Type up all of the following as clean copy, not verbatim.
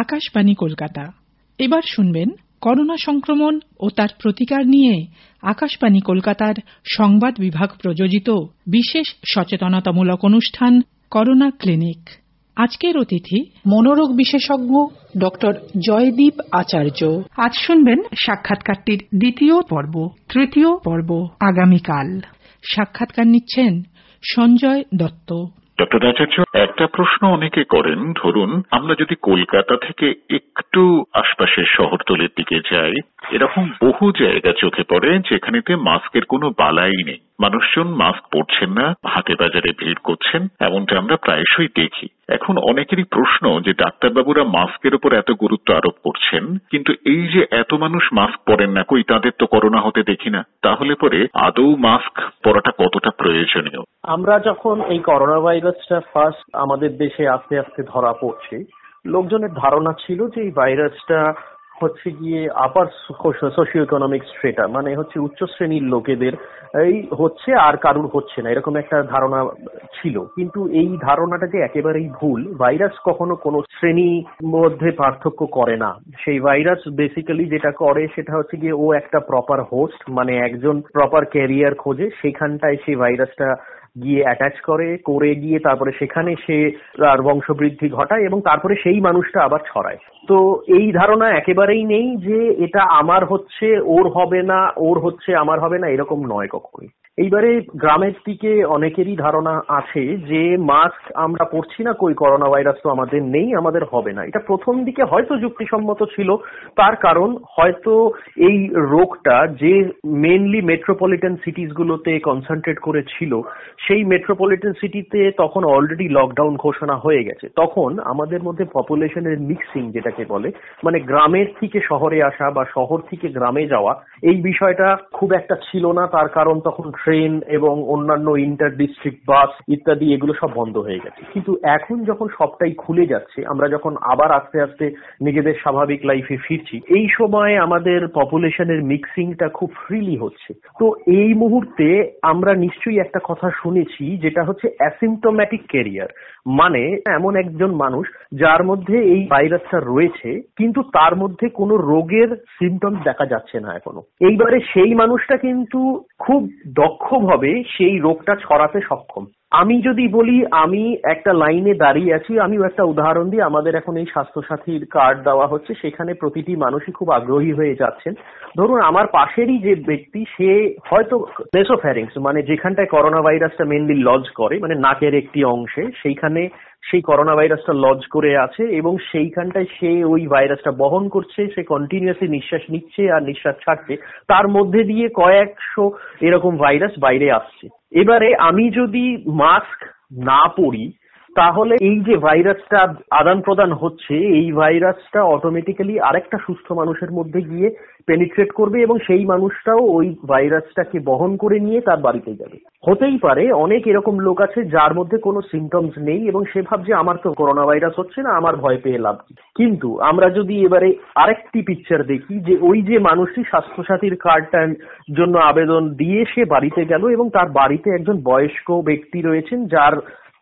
আকাশবাণী কলকাতা। এবার শুনবেন করোনা সংক্রমণ ও তার প্রতিকার নিয়ে আকাশবাণী কলকাতার সংবাদ বিভাগ প্রযোজিত বিশেষ সচেতনতামূলক অনুষ্ঠান করোনা ক্লিনিক। আজকের অতিথি মনোরোগ বিশেষজ্ঞ ডক্টর জয়দীপ আচার্য। আজ শুনবেন সাক্ষাৎকারটির দ্বিতীয় পর্ব। তৃতীয় পর্ব আগামীকাল। সাক্ষাৎকার নিচ্ছেন সঞ্জয় দত্ত। ডক্টর আচার্য, একটা প্রশ্ন অনেকে করেন, ধরুন আমরা যদি কলকাতা থেকে একটু আশপাশের শহরতলির দিকে যাই, এরকম বহু জায়গা চোখে পড়ে যেখানেতে মাস্কের কোনো বালাই নেই, মানুষজন মাস্ক পরছেন না, হাটে বাজারে ভিড় করছেন, এমনটা আমরা প্রায়শই দেখি। এখন অনেকেরই প্রশ্ন যে ডাক্তারবাবুরা মাস্কের উপর এত গুরুত্ব আরোপ করছেন, কিন্তু এই যে এত মানুষ মাস্ক পরেন না, কই তাদের তো করোনা হতে দেখি না, তাহলে পরে আদৌ মাস্ক পরাটা কতটা প্রয়োজনীয়? আমরা যখন এই করোনা ভাইরাসটা ফার্স্ট আমাদের দেশে আস্তে আস্তে ধরা পড়ছে, লোকজনের ধারণা ছিল যে এই ভাইরাসটা হচ্ছে গিয়ে আপার সোশিও ইকোনমিক স্ট্রেটা, মানে হচ্ছে উচ্চ শ্রেণীর লোকেদের এই হচ্ছে আর কারুর হচ্ছে না, এরকম একটা ধারণা ছিল। কিন্তু এই ধারণাটা যে একেবারেই ভুল। ভাইরাস কখনো কোনো শ্রেণীর মধ্যে পার্থক্য করে না। সেই ভাইরাস বেসিক্যালি যেটা করে সেটা হচ্ছে গিয়ে ও একটা প্রপার হোস্ট, মানে একজন প্রপার ক্যারিয়ার খোঁজে, সেখানটায় সেই ভাইরাসটা গিয়ে অ্যাটাচ করে গিয়ে তারপরে সেখানে সে তার বংশবৃদ্ধি ঘটায় এবং তারপরে সেই মানুষটা আবার ছড়ায়। তো এই ধারণা একেবারেই নেই যে এটা আমার হচ্ছে ওর হবে না, ওর হচ্ছে আমার হবে না, এরকম নয় কখনোই। এইবারে গ্রামের দিকে অনেকেরই ধারণা আছে যে মাস্ক আমরা পরছি না, কই করোনা ভাইরাস তো আমাদের নেই, আমাদের হবে না। এটা প্রথম দিকে হয়তো যুক্তিসম্মত ছিল, তার কারণ হয়তো এই রোগটা যে মেইনলি মেট্রোপলিটন সিটিজ গুলোতে কনসেন্ট্রেট করেছিল, সেই মেট্রোপলিটন সিটিতে তখন অলরেডি লকডাউন ঘোষণা হয়ে গেছে। তখন আমাদের মধ্যে পপুলেশনের মিক্সিং যেটাকে বলে, মানে গ্রামের থেকে শহরে আসা বা শহর থেকে গ্রামে যাওয়া, এই বিষয়টা খুব একটা ছিল না। তার কারণ তখন ট্রেন এবং অন্যান্য ইন্টার ডিস্ট্রিক্ট বাস ইত্যাদি এগুলো সব বন্ধ হয়ে গেছে। কিন্তু এখন যখন সবটাই খুলে যাচ্ছে, আমরা যখন আবার আস্তে আস্তে নিজেদের স্বাভাবিক লাইফে ফিরছি, এই সময় আমাদের পপুলেশনের মিক্সিংটা খুব ফ্রিলি হচ্ছে। তো এই মুহূর্তে আমরা নিশ্চয়ই একটা কথা শুনেছি যেটা হচ্ছে অ্যাসিম্পটোম্যাটিক ক্যারিয়ার, মানে এমন একজন মানুষ যার মধ্যে এই ভাইরাসটা রয়েছে কিন্তু তার মধ্যে কোনো রোগের সিমটমস দেখা যাচ্ছে না এখনো। এইবারে সেই মানুষটা কিন্তু খুব দক্ষভাবে সেই রোগটা ছড়াতে সক্ষম। আমি যদি বলি, আমি একটা লাইনে দাঁড়িয়ে আছি, আমিও একটা উদাহরণ দিই। আমাদের এখন এই স্বাস্থ্যসাথীর কার্ড দেওয়া হচ্ছে, সেখানে প্রতিটি মানুষই খুব আগ্রহী হয়ে যাচ্ছেন। ধরুন আমার পাশেরই যে ব্যক্তি, সে হয়তো নেসোফ্যারিংস, মানে যেখানটায় করোনা ভাইরাসটা মেনলি লজ করে, মানে নাকের একটি অংশে, সেইখানে সেই করোনা ভাইরাসটা লজ করে আছে এবং সেইখানটায় সে ওই ভাইরাসটা বহন করছে, সে কন্টিনিউয়াসলি নিঃশ্বাস নিচ্ছে আর নিঃশ্বাস ছাড়ছে, তার মধ্যে দিয়ে কয়েকশো এরকম ভাইরাস বাইরে আসছে। এবারে আমি যদি মাস্ক না পরি, তাহলে এই যে ভাইরাসটা আদান প্রদান হচ্ছে, এই ভাইরাসটা অটোমেটিক্যালি আরেকটা সুস্থ মানুষের মধ্যে গিয়ে পেনিট্রেট করবে এবং সেই মানুষটাও ওই ভাইরাসটাকে বহন করে নিয়ে তার বাড়িতে যাবে। হতেই পারে অনেক এরকম লোক আছে যার মধ্যে কোনো সিমটমস নেই এবং সে ভাবছে আমার তো করোনা ভাইরাস হচ্ছে না, আমার ভয় পেয়ে লাভ কি। কিন্তু আমরা যদি এবারে আরেকটি পিকচার দেখি, যে ওই যে মানুষটি স্বাস্থ্যসাথীর কার্ডটার জন্য আবেদন দিয়ে সে বাড়িতে গেল এবং তার বাড়িতে একজন বয়স্ক ব্যক্তি রয়েছেন যার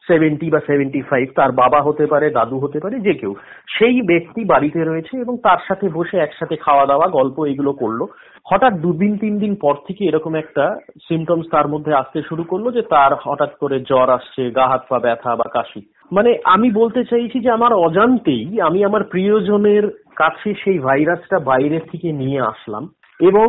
70 বা 75, তার বাবা হতে পারে, দাদু হতে পারে, যে কেউ, সেই ব্যক্তি বাড়িতে রয়েছে এবং তার সাথে বসে একসাথে খাওয়া দাওয়া গল্প এগুলো করলো। হঠাৎ 2 দিন 3 দিন পর থেকে এরকম একটা সিমটমস তার মধ্যে আসতে শুরু করলো যে তার হঠাৎ করে জ্বর আসছে, গা হাত পা ব্যথা বা কাশি। মানে আমি বলতে চাইছি যে আমার অজান্তেই আমি আমার প্রিয়জনের কাছে সেই ভাইরাসটা বাইরের থেকে নিয়ে আসলাম এবং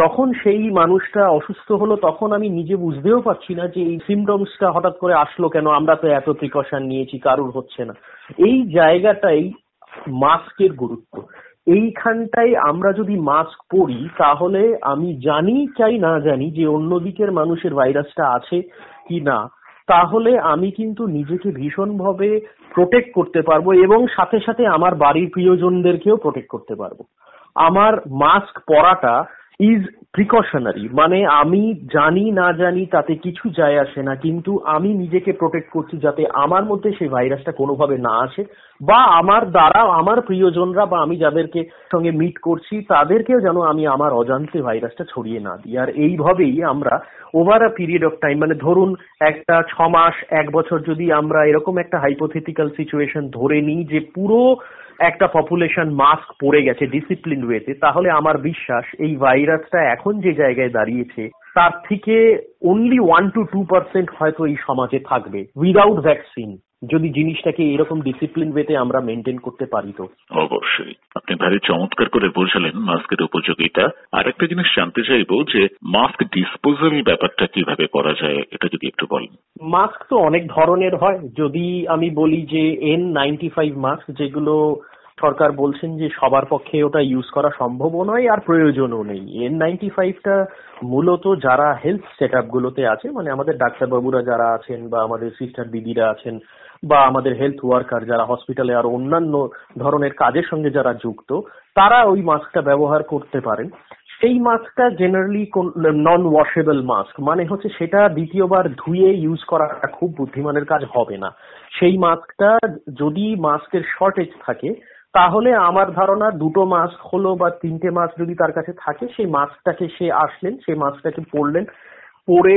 যখন সেই মানুষটা অসুস্থ হলো তখন আমি নিজে বুঝতেও পারছি না যে এই সিমটমসটা হঠাৎ করে আসলো কেন, আমরা তো এত প্রিকশন নিয়েছি, কারুর হচ্ছে না। এই জায়গাটাই মাস্কের গুরুত্ব। এইখানটাই আমরা যদি মাস্ক পরি, তাহলে আমি জানি চাই না জানি যে অন্যদিকের মানুষের ভাইরাসটা আছে কি না, তাহলে আমি কিন্তু নিজেকে ভীষণভাবে প্রোটেক্ট করতে পারবো এবং সাথে সাথে আমার বাড়ির প্রিয়জনদেরকেও প্রোটেক্ট করতে পারবো। আমার মাস্ক পরাটা ইজ প্রিকশনারি, মানে আমি জানি না জানি তাতে কিছু যায় আসে না, কিন্তু আমি নিজেকে প্রোটেক্ট করছি যাতে আমার মধ্যে সেই ভাইরাসটা কোনোভাবে না আসে, বা আমার দ্বারা আমার প্রিয়জনরা বা আমি যাদেরকে সঙ্গে মিট করছি তাদেরকেও যেন আমি আমার অজান্তে ভাইরাসটা ছড়িয়ে না দিই। আর এইভাবেই আমরা over a period of time, মানে ধরুন একটা 6 মাস 1 বছর যদি আমরা এরকম একটা হাইপোথেটিক্যাল সিচুয়েশন ধরে নিই যে পুরো একটা পপুলেশন মাস্ক পরে গেছে ডিসিপ্লিন ওয়েতে, তাহলে আমার বিশ্বাস এই ভাইরাসটা এখন যে জায়গায় দাঁড়িয়েছে তার থেকে অনলি 1-2% হয়তো এই সমাজে থাকবে উইদাউট ভ্যাকসিন, যদি জিনিসটাকে এরকম ডিসিপ্লিন ওয়েতে আমরা মেনটেন করতে পারি। তো অবশ্যই আপনি ভারী চমৎকার করে বোঝালেন মাস্কের উপযোগিতা। আর একটা জিনিস জানতে চাইবো যে মাস্ক ডিসপোজাল ব্যাপারটা কিভাবে করা যায়, এটা যদি একটু বলেন। মাস্ক তো অনেক ধরনের হয়। যদি আমি বলি যে N95 মাস্ক, যেগুলো সরকার বলছেন যে সবার পক্ষে ওটা ইউজ করা সম্ভবও নয় আর প্রয়োজনও নেই। N95টা মূলত যারা হেলথ সেট আপ গুলোতে আছে, মানে আমাদের ডাক্তারবাবুরা যারা আছেন বা আমাদের সিস্টার দিদিরা আছেন বা আমাদের হেলথ ওয়ার্কার যারা হসপিটালে আর অন্যান্য ধরনের কাজের সঙ্গে যারা যুক্ত, তারা ওই মাস্কটা ব্যবহার করতে পারেন। সেই মাস্কটা জেনারেলি নন ওয়াশেবল মাস্ক, মানে হচ্ছে সেটা দ্বিতীয়বার ধুয়ে ইউজ করাটা খুব বুদ্ধিমানের কাজ হবে না। সেই মাস্কটা যদি মাস্কের শর্টেজ থাকে তাহলে আমার ধারণা 2টো মাস্ক হলো বা 3টে মাস্ক যদি তার কাছে থাকে, সেই মাস্কটাকে সে আসলেন, সেই মাস্কটাকে পরলেন, পরে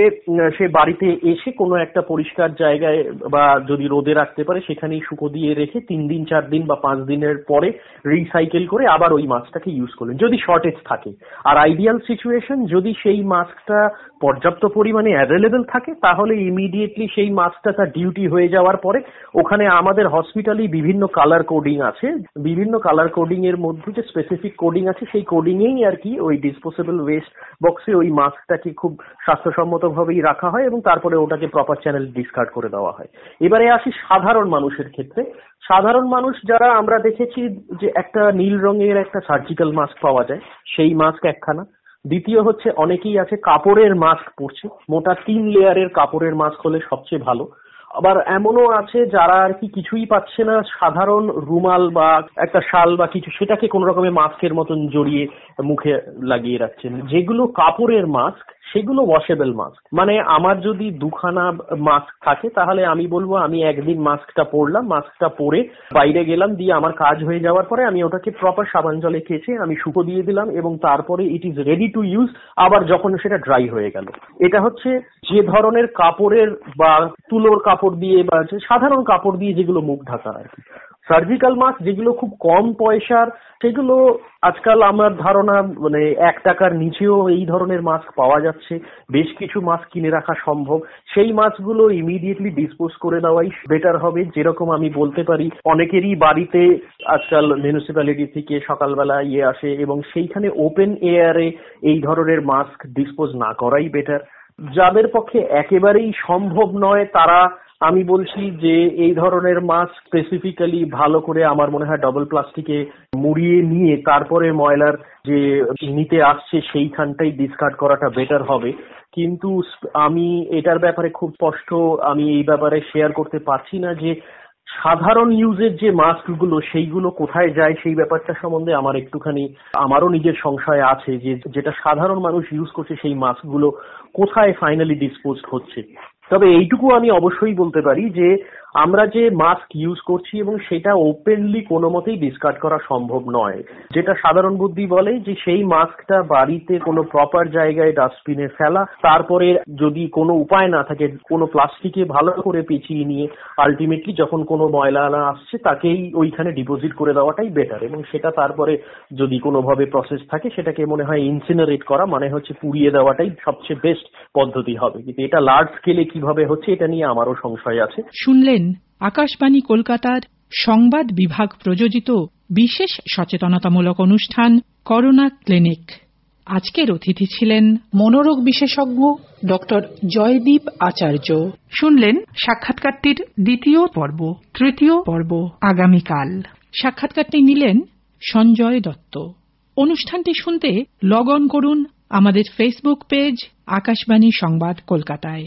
সে বাড়িতে এসে কোনো একটা পরিষ্কার জায়গায় বা যদি রোদে রাখতে পারে সেখানেই শুকো দিয়ে রেখে 3 দিন 4 দিন বা 5 দিনের পরে রিসাইকেল করে আবার ওই মাস্কটাকে ইউজ করলেন যদি শর্টেজ থাকে। আর আইডিয়াল সিচুয়েশন যদি সেই মাস্কটা পর্যাপ্ত পরিমাণে অ্যাভেলেবেল থাকে তাহলে ইমিডিয়েটলি সেই মাস্কটা তার ডিউটি হয়ে যাওয়ার পরে ওখানে আমাদের হসপিটালে বিভিন্ন কালার কোডিং আছে, বিভিন্ন কালার কোডিং এর মধ্যে যে স্পেসিফিক কোডিং আছে সেই কোডিংয়েই আর কি ওই ডিসপোজেবল ওয়েস্ট বক্সে ওই মাস্কটাকে খুব স্বাস্থ্যসম্মতভাবেই রাখা হয় এবং তারপরে ওটাকে প্রপার চ্যানেল ডিসকার্ড করে দেওয়া হয়। এবারে আসি সাধারণ মানুষের ক্ষেত্রে। সাধারণ মানুষ যারা, আমরা দেখেছি যে একটা নীল রঙের একটা সার্জিক্যাল মাস্ক পাওয়া যায়, সেই মাস্ক একখানা। দ্বিতীয় হচ্ছে অনেকেই আছে কাপড়ের মাস্ক পরছে, মোটা 3 লেয়ারের কাপড়ের মাস্ক হলে সবচেয়ে ভালো। আবার এমনও আছে যারা আর কি কিছুই পাচ্ছে না, সাধারণ রুমাল বা একটা শাল বা কিছু সেটাকে কোন রকমের মাস্কের মতন জড়িয়ে মুখে লাগিয়ে রাখছেন। যেগুলো কাপড়ের মাস্ক সেগুলো ওয়াশেবল মাস্ক, মানে আমার যদি 2খানা মাস্ক থাকে তাহলে আমি বলবো আমি একদিন মাস্কটা পরলাম, মাস্কটা পরে বাইরে গেলাম, দিয়ে আমার কাজ হয়ে যাওয়ার পরে আমি ওটাকে প্রপার সাবান জলে কেচে আমি শুকো দিয়ে দিলাম এবং তারপরে it is ready to use আবার যখন সেটা ড্রাই হয়ে গেল। এটা হচ্ছে যে ধরনের কাপড়ের বা তুলোর কাপড় দিয়ে বা সাধারণ কাপড় দিয়ে যেগুলো মুখ ঢাকা আর কি। সার্জিক্যাল মাস্ক যেগুলো খুব কম পয়সার, সেগুলো আজকাল আমার ধারণা মানে 1 টাকার নিচেও এই ধরনের মাস্ক পাওয়া যাচ্ছে, বেশ কিছু মাস্ক কিনে রাখা সম্ভব। সেই মাস্কগুলো ইমিডিয়েটলি ডিসপোজ করে দেওয়াই বেটার হবে। যেরকম আমি বলতে পারি অনেকেরই বাড়িতে আজকাল মিউনিসিপ্যালিটি থেকে সকালবেলা আসে এবং সেইখানে ওপেন এয়ারে এই ধরনের মাস্ক ডিসপোজ না করাই বেটার। যাদের পক্ষে একেবারেই সম্ভব নয় তারা, আমি বলছি যে এই ধরনের মাস্ক স্পেসিফিক্যালি ভালো করে আমার মনে হয় ডবল প্লাস্টিকে মুড়িয়ে নিয়ে তারপরে ময়লার যে নিতে আসছে সেইখানটাই ডিসকার্ড করাটা বেটার হবে। কিন্তু আমি এটার ব্যাপারে খুব স্পষ্ট আমি এই ব্যাপারে শেয়ার করতে পারছি না যে সাধারণ ইউজের যে মাস্কগুলো সেইগুলো কোথায় যায় সেই ব্যাপারটা সম্বন্ধে আমার একটুখানি আমারও নিজের সংশয় আছে যে যেটা সাধারণ মানুষ ইউজ করছে সেই মাস্কগুলো কোথায় ফাইনালি ডিসপোজ হচ্ছে। তবে এইটুকু আমি অবশ্যই বলতে পারি যে আমরা যে মাস্ক ইউজ করছি এবং সেটা ওপেনলি কোনো মতেই ডিসকার্ড করা সম্ভব নয়। যেটা সাধারণ বুদ্ধি বলে যে সেই মাস্কটা বাড়িতে কোনো প্রপার জায়গায় ডাস্টবিনে ফেলা, তারপরে যদি কোনো উপায় না থাকে কোনো প্লাস্টিকে ভালো করে পেঁচিয়ে নিয়ে আলটিমেটলি যখন কোনো ময়লা আসছে তাকেই ওইখানে ডিপোজিট করে দেওয়াটাই বেটার। এবং সেটা তারপরে যদি কোনোভাবে প্রসেস থাকে সেটাকে মনে হয় ইনসিনারেট করা, মানে হচ্ছে পুড়িয়ে দেওয়াটাই সবচেয়ে বেস্ট পদ্ধতি হবে। কিন্তু এটা লার্জ স্কেলে কিভাবে হচ্ছে এটা নিয়ে আমারও সংশয় আছে। শুনলেন আকাশবাণী কলকাতার সংবাদ বিভাগ প্রযোজিত বিশেষ সচেতনতামূলক অনুষ্ঠান করোনা ক্লিনিক। আজকের অতিথি ছিলেন মনোরোগ বিশেষজ্ঞ ডক্টর জয়দীপ আচার্য। শুনলেন সাক্ষাৎকারটির 2য় পর্ব। 3য় পর্ব আগামীকাল। সাক্ষাৎকারটি নিলেন সঞ্জয় দত্ত। অনুষ্ঠানটি শুনতে লগ অন করুন আমাদের ফেসবুক পেজ আকাশবাণী সংবাদ কলকাতায়।